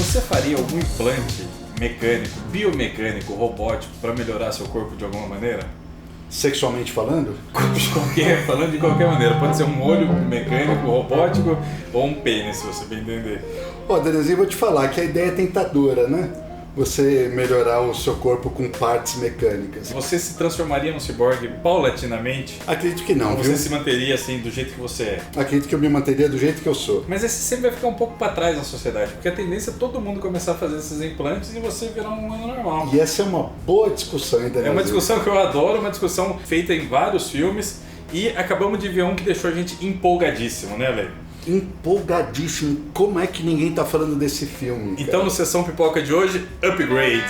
Você faria algum implante mecânico, biomecânico, robótico para melhorar seu corpo de alguma maneira? Sexualmente falando? Falando de qualquer maneira. Pode ser um olho mecânico, robótico ou um pênis, se você bem entender. Denezinho, vou te falar que a ideia é tentadora, né? Você melhorar o seu corpo com partes mecânicas. Você se transformaria num ciborgue paulatinamente? Acredito que não, ou você viu? se manteria assim, do jeito que você é? Acredito que eu me manteria do jeito que eu sou. Mas esse sempre vai ficar um pouco para trás na sociedade, porque a tendência é todo mundo começar a fazer esses implantes e você virar um humano normal. E essa é uma boa discussão ainda. É uma discussão que eu adoro, uma discussão feita em vários filmes, e acabamos de ver um que deixou a gente empolgadíssimo, né, Lê? Empolgadíssimo. Como é que ninguém tá falando desse filme? Cara? Então, no Sessão Pipoca de hoje, Upgrade.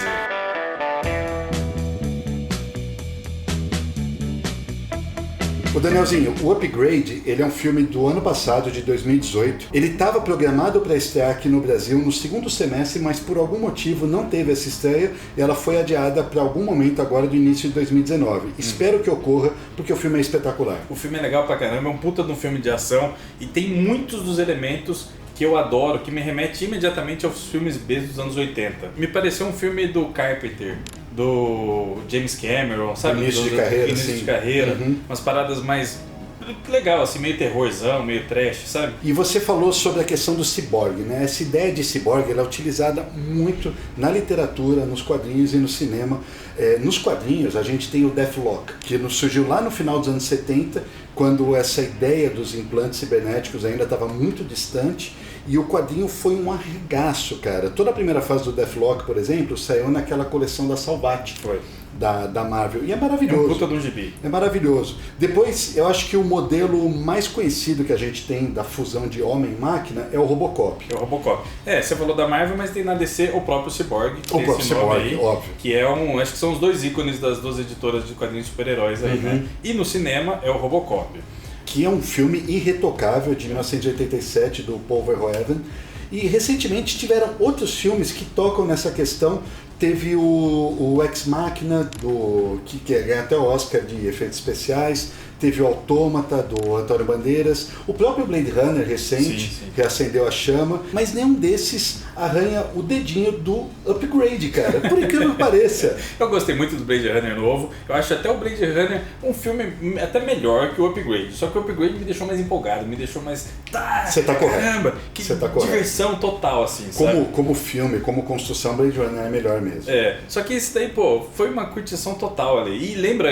O Danielzinho, o Upgrade, ele é um filme do ano passado, de 2018. Ele estava programado para estrear aqui no Brasil no segundo semestre, mas por algum motivo não teve essa estreia e ela foi adiada para algum momento agora do início de 2019. Espero que ocorra, porque o filme é espetacular. O filme é legal pra caramba, é um puta de um filme de ação e tem muitos dos elementos que eu adoro, que me remete imediatamente aos filmes B dos anos 80. Me pareceu um filme do Carpenter, do James Cameron, sabe? Início de carreira, início sim. de carreira, Uhum. umas paradas mais legal, assim, meio terrorzão, meio trash, sabe? E você falou sobre a questão do ciborgue, né? Essa ideia de ciborgue ela é utilizada muito na literatura, nos quadrinhos e no cinema. Nos quadrinhos a gente tem o Deathlock, que surgiu lá no final dos anos 70, quando essa ideia dos implantes cibernéticos ainda estava muito distante, e o quadrinho foi um arregaço, cara. Toda a primeira fase do Deathlock, por exemplo, saiu naquela coleção da Salvat. Foi. Da Marvel. E é maravilhoso. É um puta de um gibi. É maravilhoso. Depois, eu acho que o modelo mais conhecido que a gente tem da fusão de homem e máquina é o Robocop. É o Robocop. Você falou da Marvel, mas tem na DC o próprio Cyborg. O próprio Cyborg, óbvio. Que é acho que são os dois ícones das duas editoras de quadrinhos de super-heróis aí, né? E no cinema é o Robocop. Que é um filme irretocável de 1987 do Paul Verhoeven. E recentemente tiveram outros filmes que tocam nessa questão. Teve o Ex Machina, que ganha até o Oscar de efeitos especiais. Teve o Autômata, do Antônio Bandeiras. O próprio Blade Runner recente, sim. que acendeu a chama. Mas nenhum desses arranha o dedinho do Upgrade, cara. Por incrível que pareça. Eu gostei muito do Blade Runner novo. Eu acho até o Blade Runner um filme até melhor que o Upgrade. Só que o Upgrade me deixou mais empolgado, me deixou mais... Você tá correto. Caramba, que diversão total, assim, sabe? Como filme, como construção, Blade Runner é melhor mesmo. Só que isso daí, foi uma curtição total ali. E lembra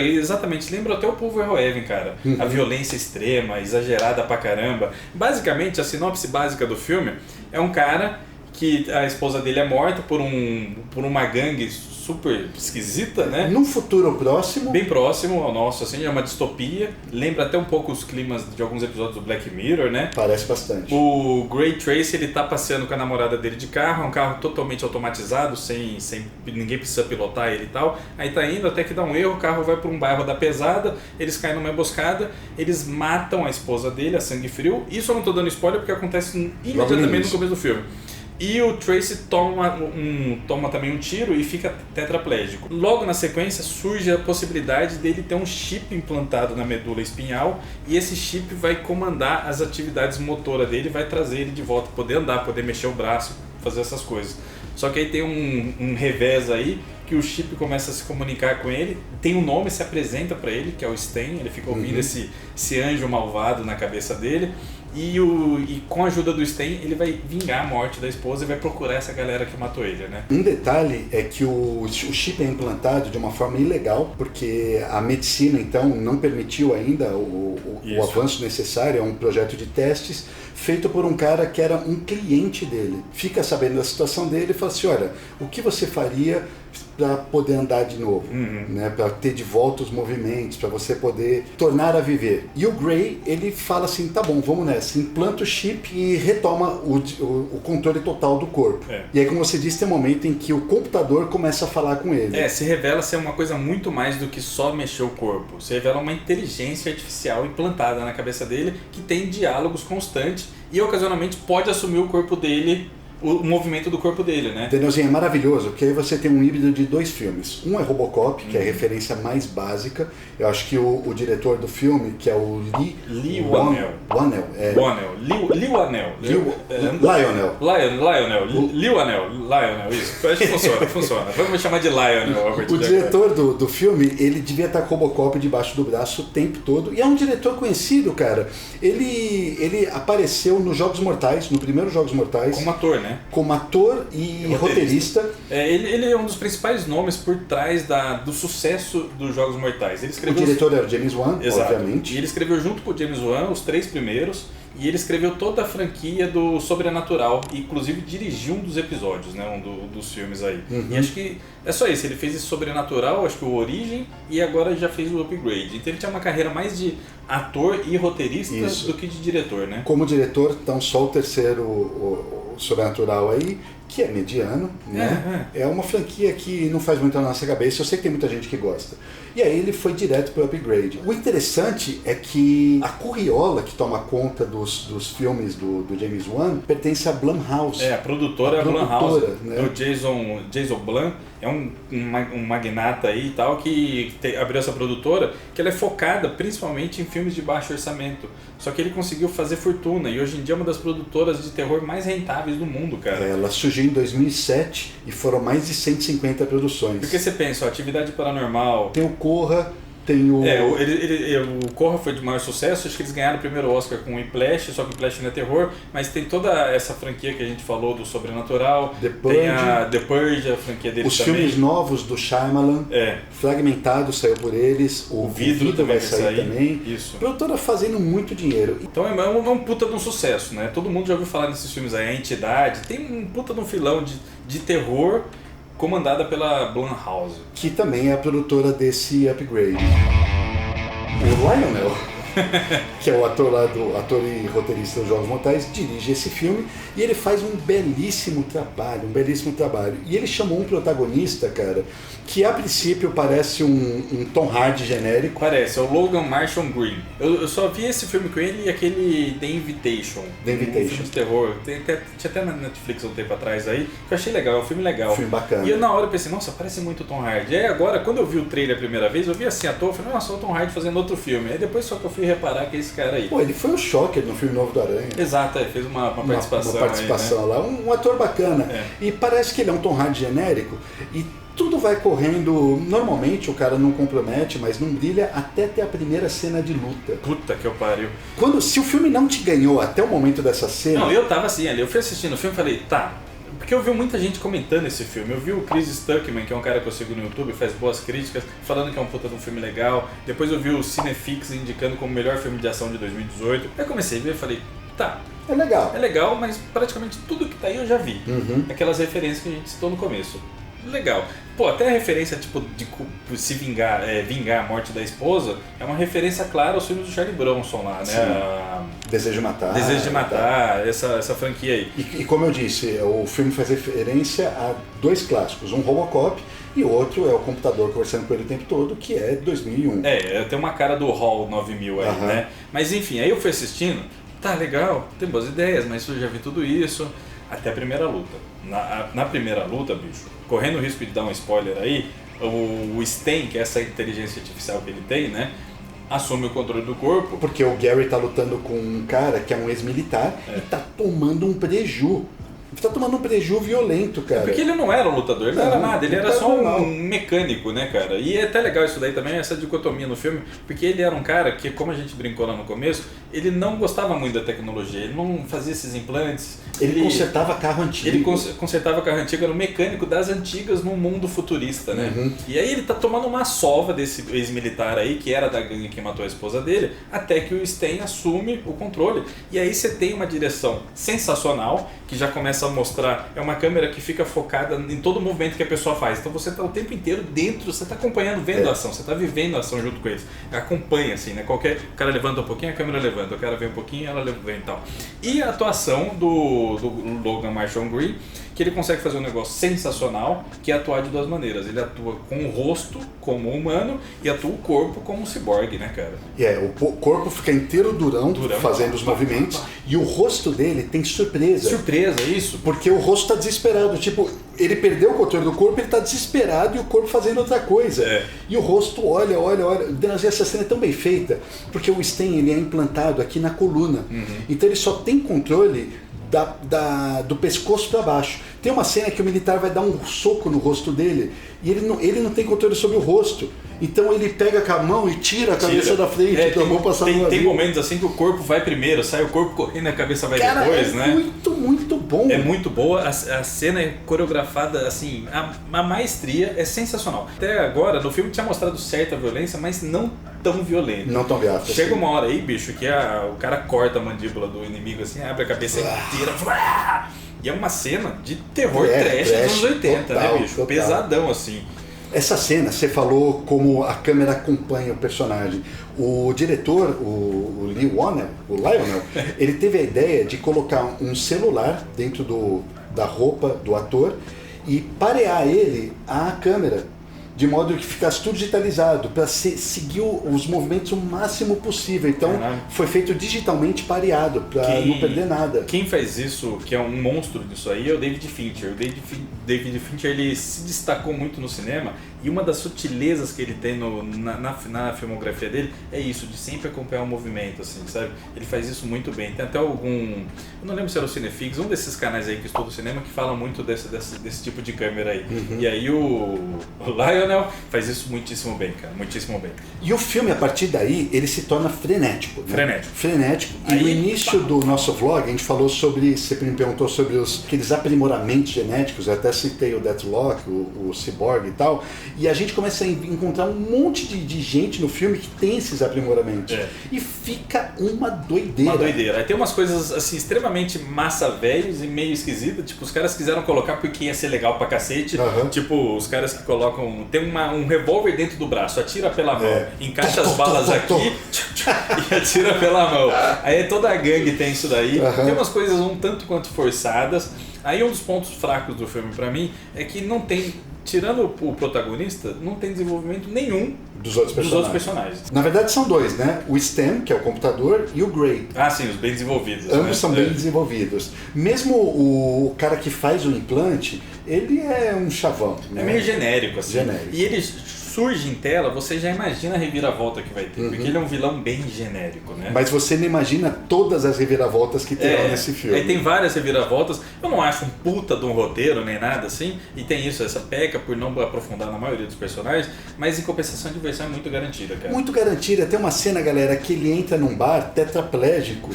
até o Paul Verhoeven, cara. A violência extrema, exagerada pra caramba. Basicamente, a sinopse básica do filme é um cara que a esposa dele é morta por uma gangue super esquisita, né? Num futuro próximo. Bem próximo ao nosso, assim, é uma distopia. Lembra até um pouco os climas de alguns episódios do Black Mirror, né? Parece bastante. O Gray Tracy, ele tá passeando com a namorada dele de carro, é um carro totalmente automatizado, sem ninguém precisa pilotar ele e tal. Aí tá indo até que dá um erro, o carro vai para um bairro da pesada, eles caem numa emboscada, eles matam a esposa dele, a sangue frio. Isso eu não tô dando spoiler porque acontece imediatamente no começo do filme. E o Tracy toma também um tiro e fica tetraplégico. Logo na sequência surge a possibilidade dele ter um chip implantado na medula espinhal, e esse chip vai comandar as atividades motoras dele, vai trazer ele de volta, poder andar, poder mexer o braço, fazer essas coisas. Só que aí tem um revés aí, que o chip começa a se comunicar com ele, tem um nome, se apresenta para ele, que é o Sten, ele fica ouvindo esse anjo malvado na cabeça dele. E com a ajuda do Sten, ele vai vingar a morte da esposa e vai procurar essa galera que matou ele, né? Um detalhe é que o chip é implantado de uma forma ilegal, porque a medicina, então, não permitiu ainda o avanço necessário. É um projeto de testes feito por um cara que era um cliente dele. Fica sabendo da situação dele e fala assim, olha, o que você faria para poder andar de novo, né? Para ter de volta os movimentos, para você poder tornar a viver. E o Gray, ele fala assim, tá bom, vamos nessa, implanta o chip e retoma o controle total do corpo. E aí, como você disse, tem um momento em que o computador começa a falar com ele. Se revela ser uma coisa muito mais do que só mexer o corpo. Se revela uma inteligência artificial implantada na cabeça dele, que tem diálogos constantes e ocasionalmente pode assumir o corpo dele o movimento do corpo dele, né? Danielzinho, é maravilhoso, porque aí você tem um híbrido de 2 filmes. Um é Robocop, que é a referência mais básica. Eu acho que o diretor do filme, que é o Lee Whannell. Lionel, isso. Acho que funciona. Vamos chamar de Lionel. O diretor do filme, ele devia estar com o Robocop debaixo do braço o tempo todo. E é um diretor conhecido, cara. Ele apareceu nos Jogos Mortais, no primeiro Jogos Mortais. Como ator, né? Como ator e roteirista. Ele é um dos principais nomes por trás do sucesso dos Jogos Mortais. O diretor era o James Wan, exato, obviamente. E ele escreveu junto com o James Wan os 3 primeiros. E ele escreveu toda a franquia do Sobrenatural, inclusive dirigiu um dos episódios, né, dos filmes aí. E acho que é só isso, ele fez esse Sobrenatural, acho que o Origem, e agora já fez o Upgrade. Então ele tinha uma carreira mais de ator e roteirista do que de diretor, né? Como diretor, então só o terceiro, o Sobrenatural aí, que é mediano, né? É uma franquia que não faz muito na nossa cabeça, eu sei que tem muita gente que gosta. E aí ele foi direto para o Upgrade. O interessante é que a Curriola, que toma conta dos filmes do James Wan, pertence à Blumhouse. A produtora é a Blumhouse, né? O Jason Blum é um magnata aí e tal, que abriu essa produtora, que ela é focada principalmente em filmes de baixo orçamento. Só que ele conseguiu fazer fortuna e hoje em dia é uma das produtoras de terror mais rentáveis do mundo, cara. Ela surgiu em 2007 e foram mais de 150 produções. Porque você pensa, ó, Atividade Paranormal... Tem o Corra, tem o... o Corra foi de maior sucesso, acho que eles ganharam o primeiro Oscar com o Whiplash, só que o Whiplash não é terror, mas tem toda essa franquia que a gente falou do Sobrenatural, tem a The Purge, a franquia deles os também. Os filmes novos do Shyamalan, Fragmentado saiu por eles, o Vidro vai sair também. Isso. Produtora fazendo muito dinheiro. Então é um puta de um sucesso, né? Todo mundo já ouviu falar desses filmes aí, A Entidade, tem um puta de um filão de terror comandada pela Blumhouse. Que também é a produtora desse Upgrade. O Lionel, que é o ator e roteirista dos Jogos Mortais, dirige esse filme e ele faz um belíssimo trabalho. E ele chamou um protagonista, cara, que a princípio parece um Tom Hardy genérico. Parece, é o Logan Marshall Green. Eu só vi esse filme com ele e aquele The Invitation. Um filme de terror. Tinha até na Netflix um tempo atrás aí, que eu achei legal, é um filme legal. Filme bacana. E eu na hora eu pensei, nossa, parece muito Tom Hardy. E aí agora, quando eu vi o trailer a primeira vez, eu vi assim, ator, eu falei, nossa, o Tom Hardy fazendo outro filme. Aí depois só que eu fui reparar que é esse cara aí. Pô, ele foi o Shocker no filme novo do Aranha. Exato, fez uma participação. Uma participação aí, né? Lá, um ator bacana. E parece que ele é um Tom Hardy genérico e tudo vai correndo, normalmente o cara não compromete, mas não brilha até ter a primeira cena de luta. Puta que eu pariu. Se o filme não te ganhou até o momento dessa cena... Não, eu tava assim ali, eu fui assistindo o filme e falei, tá... Porque eu vi muita gente comentando esse filme. Eu vi o Chris Stuckman, que é um cara que eu sigo no YouTube, faz boas críticas, falando que é um puta de um filme legal. Depois eu vi o Cinefix indicando como o melhor filme de ação de 2018. Aí eu comecei a ver e falei, tá... É legal, mas praticamente tudo que tá aí eu já vi. Aquelas referências que a gente citou no começo. Legal. Pô, até a referência tipo de se vingar a morte da esposa é uma referência clara aos filmes do Charlie Bronson lá, né? Desejo de Matar, essa franquia aí. E como eu disse, o filme faz referência a 2 clássicos, um Robocop e o outro é o computador conversando com ele o tempo todo, que é 2001. Tem uma cara do Hall 9000 aí, né? Mas enfim, aí eu fui assistindo, tá legal, tem boas ideias, mas eu já vi tudo isso, até a primeira luta. Na primeira luta, bicho, correndo o risco de dar um spoiler aí, o Sten, que é essa inteligência artificial que ele tem, né, assume o controle do corpo. Porque o Gary tá lutando com um cara que é um ex-militar e tá tomando um preju. Tá tomando um preju violento, cara. Porque ele não era um lutador, ele não era nada, ele era só um mecânico, né, cara? E é até legal isso daí também, essa dicotomia no filme, porque ele era um cara que, como a gente brincou lá no começo, ele não gostava muito da tecnologia, ele não fazia esses implantes. Ele consertava carro antigo. Ele consertava carro antigo, era um mecânico das antigas no mundo futurista, né? E aí ele tá tomando uma sova desse ex-militar aí, que era da gangue que matou a esposa dele, até que o Sten assume o controle. E aí você tem uma direção sensacional, que já começa a mostrar, é uma câmera que fica focada em todo o movimento que a pessoa faz. Então você tá o tempo inteiro dentro, você tá acompanhando, vendo a ação, você tá vivendo a ação junto com eles. Acompanha assim, né? O cara levanta um pouquinho, a câmera levanta. levanta, o cara vem um pouquinho, ela vem e tal. E a atuação do Logan Marshall Green, que ele consegue fazer um negócio sensacional, que é atuar de duas maneiras. Ele atua com o rosto como humano e atua o corpo como um ciborgue, né, cara? O corpo fica inteiro durão fazendo os movimentos, e o rosto dele tem surpresa. Surpresa, isso. Porque o rosto tá desesperado, tipo, ele perdeu o controle do corpo, ele tá desesperado e o corpo fazendo outra coisa. E o rosto olha. Essa cena é tão bem feita, porque o Stan, ele é implantado aqui na coluna. Então ele só tem controle do pescoço para baixo. Tem uma cena que o militar vai dar um soco no rosto dele e ele não tem controle sobre o rosto. Então ele pega com a mão e tira a cabeça da frente, tem momentos assim que o corpo vai primeiro, sai o corpo correndo e a cabeça vai depois, né? Muito bom. É muito boa, a cena é coreografada, assim, a maestria é sensacional. Até agora, no filme tinha mostrado certa violência, mas não tão violenta. Não tão violenta. Chega uma hora aí, bicho, que o cara corta a mandíbula do inimigo assim, abre a cabeça inteira. E é uma cena de terror trash dos anos 80, total, né, bicho? Total. Pesadão, assim. Essa cena, você falou como a câmera acompanha o personagem. O diretor, o Lionel, ele teve a ideia de colocar um celular dentro da roupa do ator e parear ele à câmera, de modo que ficasse tudo digitalizado, para seguir os movimentos o máximo possível. Então, foi feito digitalmente pareado, para não perder nada. Quem faz isso, que é um monstro disso aí, é o David Fincher. O David Fincher, ele se destacou muito no cinema, e uma das sutilezas que ele tem na filmografia dele é isso, de sempre acompanhar o movimento, assim, sabe? Ele faz isso muito bem. Tem até eu não lembro se era o Cinefix, um desses canais aí que estuda o cinema, que fala muito desse tipo de câmera aí. E aí o Lionel faz isso muitíssimo bem, cara, muitíssimo bem. E o filme, a partir daí, ele se torna frenético. Né? Frenético. E aí, no início do nosso vlog, a gente falou sobre, você me perguntou sobre aqueles aprimoramentos genéticos, eu até citei o Deathlock, o Cyborg e tal, e a gente começa a encontrar um monte de gente no filme que tem esses aprimoramentos. E fica uma doideira. Aí tem umas coisas, assim, extremamente massa velhos e meio esquisitas, tipo, os caras quiseram colocar porque ia ser legal pra cacete, tipo, os caras que colocam, tem um revólver dentro do braço, atira pela mão, encaixa as balas aqui e atira pela mão. Aí toda a gangue tem isso daí. Tem umas coisas um tanto quanto forçadas. Aí um dos pontos fracos do filme pra mim é que não tem, tirando o protagonista, não tem desenvolvimento nenhum dos outros personagens. Na verdade são dois, né? O Stan, que é o computador, e o Gray. Ah, sim, os bem desenvolvidos. Ambos são bem desenvolvidos. Mesmo o cara que faz o implante, ele é um chavão. É meio genérico, assim. E ele surge em tela, você já imagina a reviravolta que vai ter, porque ele é um vilão bem genérico, né? Mas você não imagina todas as reviravoltas que terão nesse filme. Aí tem várias reviravoltas, eu não acho um puta de um roteiro nem nada assim, e tem isso, essa peca por não aprofundar na maioria dos personagens, mas em compensação a diversão é muito garantida, cara. Muito garantida. Tem uma cena, galera, que ele entra num bar tetraplégico,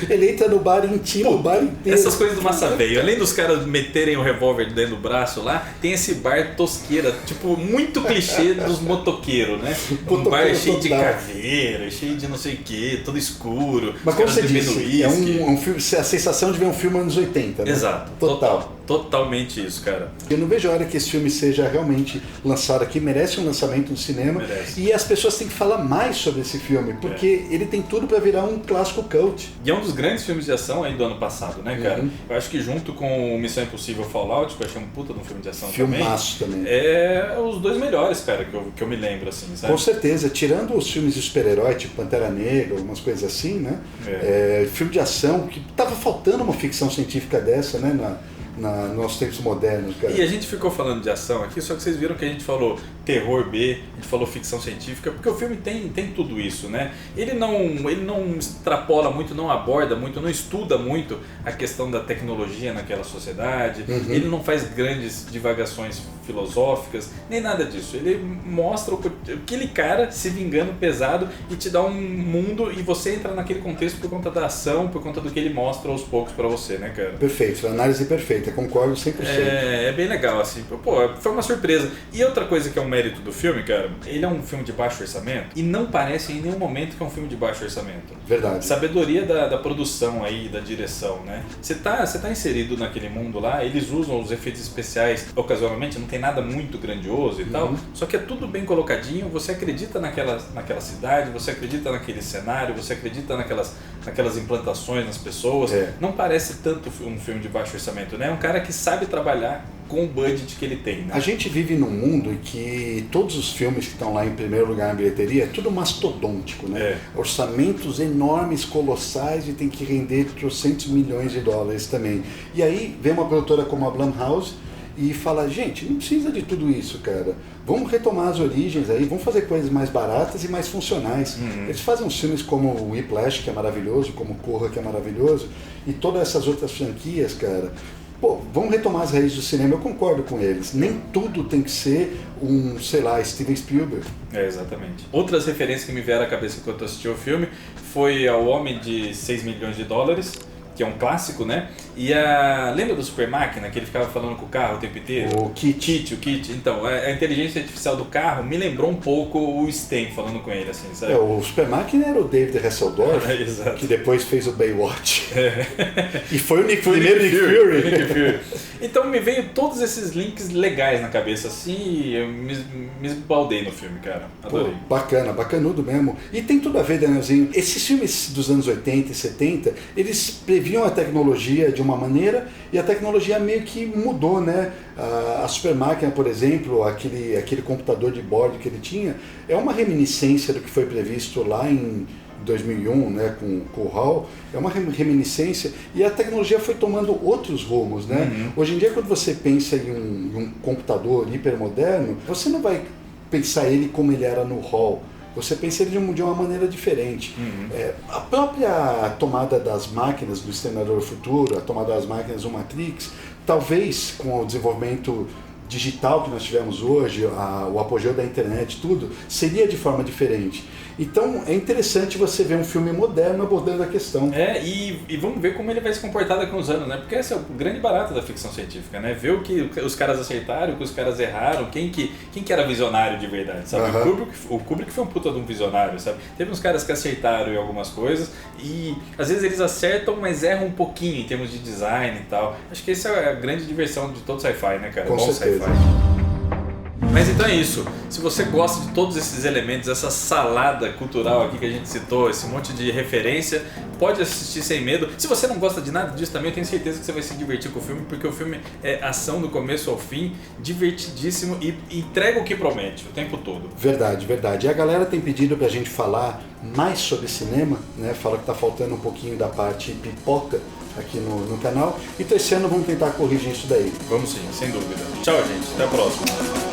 ele entra no bar intimo, o bar inteiro. Essas coisas do massa velho, além dos caras meterem o revólver dentro do braço lá, tem esse bar tosqueira, tipo, muito clichê dos motoqueiros, né? Um bar cheio de caveira, cheio de não sei o que, todo escuro. Mas como você disse, é um filme, a sensação de ver um filme anos 80, né? Exato. Totalmente isso, cara. Eu não vejo a hora que esse filme seja realmente lançado aqui, merece um lançamento no cinema. E as pessoas têm que falar mais sobre esse filme, porque ele tem tudo pra virar um clássico cult. E é um dos grandes filmes de ação aí do ano passado, né, cara? Eu acho que junto com Missão Impossível Fallout, que eu achei um puta de um filme de ação Filmaço também. É os dois melhores, cara, que eu me lembro, assim, sabe? Com certeza, tirando os filmes de super-herói, tipo Pantera Negra, algumas coisas assim, né? Filme de ação, que tava faltando uma ficção científica dessa, né? Nos nossos tempos modernos, cara. E a gente ficou falando de ação aqui, só que vocês viram que a gente falou terror B, a gente falou ficção científica, porque o filme tem tudo isso, né? Ele não extrapola muito, não aborda muito, não estuda muito a questão da tecnologia naquela sociedade, ele não faz grandes divagações filosóficas, nem nada disso. Ele mostra aquele cara se vingando pesado e te dá um mundo e você entra naquele contexto por conta da ação, por conta do que ele mostra aos poucos pra você, né, cara? Perfeito, análise perfeita. Perfeito, eu concordo 100%. É bem legal, assim. Pô, foi uma surpresa. E outra coisa que é um mérito do filme, cara, ele é um filme de baixo orçamento e não parece em nenhum momento que é um filme de baixo orçamento. Verdade. Sabedoria da produção aí, da direção, né? Você tá inserido naquele mundo lá, eles usam os efeitos especiais ocasionalmente, não tem nada muito grandioso e tal, só que é tudo bem colocadinho, você acredita naquela cidade, você acredita naquele cenário, você acredita naquelas implantações nas pessoas. Não parece tanto um filme de baixo orçamento, né? É um cara que sabe trabalhar com o budget que ele tem, né? A gente vive num mundo em que todos os filmes que estão lá em primeiro lugar na bilheteria é tudo mastodôntico, né? Orçamentos enormes, colossais, e tem que render trocentos milhões de dólares também. E aí vem uma produtora como a Blumhouse e fala, gente, não precisa de tudo isso, cara. Vamos retomar as origens aí, vamos fazer coisas mais baratas e mais funcionais. Eles fazem uns filmes como o Whiplash, que é maravilhoso, como Corra, que é maravilhoso, e todas essas outras franquias, cara. Pô, vamos retomar as raízes do cinema, eu concordo com eles. Nem tudo tem que ser sei lá, Steven Spielberg. Exatamente. Outras referências que me vieram à cabeça enquanto eu assisti o filme foi ao Homem de 6 milhões de dólares, que é um clássico, né? E lembra do Super Máquina, que ele ficava falando com o carro o tempo inteiro? O Kit. Então, a inteligência artificial do carro me lembrou um pouco o Stan falando com ele, assim, sabe? O Super Máquina era o David Hasselhoff, que depois fez o Baywatch. E foi o Nick Fury. Então me veio todos esses links legais na cabeça, assim, e eu me esbaldei no filme, cara. Adorei. Pô, bacana, bacanudo mesmo. E tem tudo a ver, Danielzinho. Esses filmes dos anos 80 e 70, eles previam a tecnologia de uma maneira e a tecnologia meio que mudou, né? A Super Máquina, por exemplo, aquele computador de bordo que ele tinha, é uma reminiscência do que foi previsto lá em 2001, né, com o HAL, é uma reminiscência, e a tecnologia foi tomando outros rumos, né? Hoje em dia, quando você pensa em um computador hipermoderno, você não vai pensar ele como ele era no HAL, você pensa ele de uma maneira diferente. A própria tomada das máquinas do Exterminador do Futuro, a tomada das máquinas do Matrix, talvez com o desenvolvimento digital que nós tivemos hoje, o apogeu da internet, tudo, seria de forma diferente. Então é interessante você ver um filme moderno abordando a questão. E vamos ver como ele vai se comportar daqui a uns anos, né? Porque esse é o grande barato da ficção científica, né? Ver o que os caras acertaram, o que os caras erraram, quem que era visionário de verdade, sabe? O Kubrick foi um puta de um visionário, sabe? Teve uns caras que acertaram em algumas coisas e às vezes eles acertam, mas erram um pouquinho em termos de design e tal. Acho que essa é a grande diversão de todo sci-fi, né, cara? Com certeza. Sci-fi. Mas então é isso. Se você gosta de todos esses elementos, essa salada cultural aqui que a gente citou, esse monte de referência, pode assistir sem medo. Se você não gosta de nada disso também, eu tenho certeza que você vai se divertir com o filme, porque o filme é ação do começo ao fim, divertidíssimo e entrega o que promete o tempo todo. Verdade, verdade. E a galera tem pedido pra gente falar mais sobre cinema, né? Fala que tá faltando um pouquinho da parte pipoca aqui no canal. Então esse ano vamos tentar corrigir isso daí. Vamos sim, sem dúvida. Tchau, gente. Até a próxima.